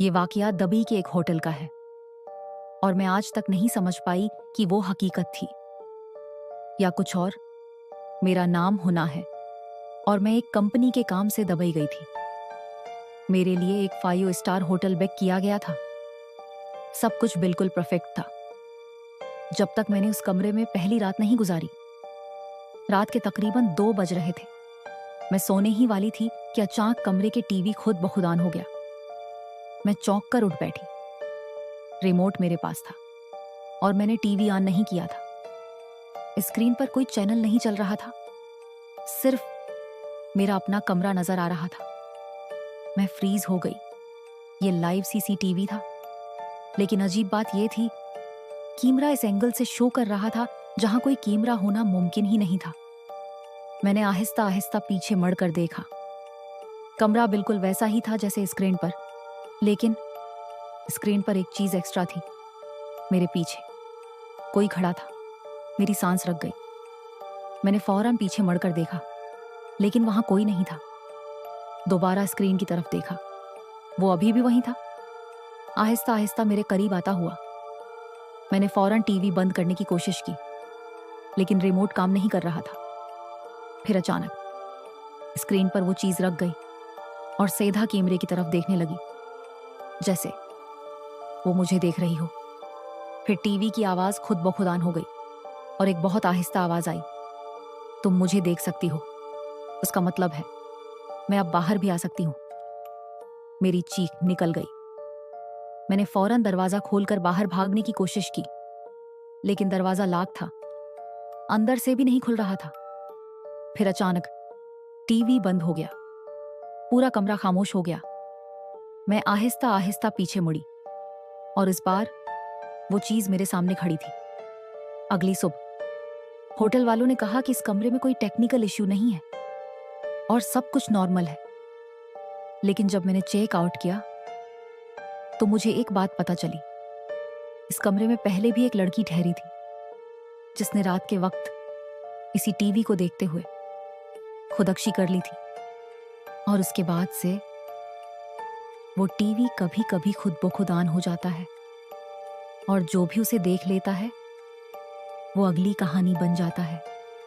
ये वाकया दबई के एक होटल का है और मैं आज तक नहीं समझ पाई कि वो हकीकत थी या कुछ और। मेरा नाम हुना है और मैं एक कंपनी के काम से दबई गई थी। मेरे लिए एक 5 स्टार होटल बुक किया गया था। सब कुछ बिल्कुल परफेक्ट था जब तक मैंने उस कमरे में पहली रात नहीं गुजारी। रात के तकरीबन 2 बज रहे थे। मैं सोने ही वाली थी कि अचानक कमरे के टीवी खुद ब खुद ऑन हो गया। मैं चौंक कर उठ बैठी। रिमोट मेरे पास था और मैंने टीवी ऑन नहीं किया था। स्क्रीन पर कोई चैनल नहीं चल रहा था, सिर्फ मेरा अपना कमरा नजर आ रहा था। मैं फ्रीज हो गई। ये लाइव सीसीटीवी था, लेकिन अजीब बात यह थी, कैमरा इस एंगल से शो कर रहा था जहां कोई कैमरा होना मुमकिन ही नहीं था। मैंने आहिस्ता आहिस्ता पीछे मुड़कर देखा। कमरा बिल्कुल वैसा ही था जैसे स्क्रीन पर, लेकिन स्क्रीन पर एक चीज एक्स्ट्रा थी। मेरे पीछे कोई खड़ा था। मेरी सांस रुक गई। मैंने फौरन पीछे मुड़कर देखा, लेकिन वहां कोई नहीं था। दोबारा स्क्रीन की तरफ देखा, वो अभी भी वहीं था, आहिस्ता आहिस्ता मेरे करीब आता हुआ। मैंने फौरन टीवी बंद करने की कोशिश की, लेकिन रिमोट काम नहीं कर रहा था। फिर अचानक स्क्रीन पर वो चीज रख गई और सीधा कैमरे की तरफ देखने लगी, जैसे वो मुझे देख रही हो। फिर टीवी की आवाज खुद ब खुद ऑन हो गई और एक बहुत आहिस्ता आवाज आई, तुम मुझे देख सकती हो, उसका मतलब है मैं अब बाहर भी आ सकती हूं। मेरी चीख निकल गई। मैंने फौरन दरवाजा खोलकर बाहर भागने की कोशिश की, लेकिन दरवाजा लॉक था, अंदर से भी नहीं खुल रहा था। फिर अचानक टीवी बंद हो गया, पूरा कमरा खामोश हो गया। मैं आहिस्ता आहिस्ता पीछे मुड़ी और इस बार वो चीज मेरे सामने खड़ी थी। अगली सुबह होटल वालों ने कहा कि इस कमरे में कोई टेक्निकल इश्यू नहीं है और सब कुछ नॉर्मल है। लेकिन जब मैंने चेक आउट किया तो मुझे एक बात पता चली। इस कमरे में पहले भी एक लड़की ठहरी थी, जिसने रात के वक्त इसी टीवी को देखते हुए खुदकुशी कर ली थी। और उसके बाद से वो टीवी कभी कभी खुद ब खुद ऑन हो जाता है और जो भी उसे देख लेता है वो अगली कहानी बन जाता है।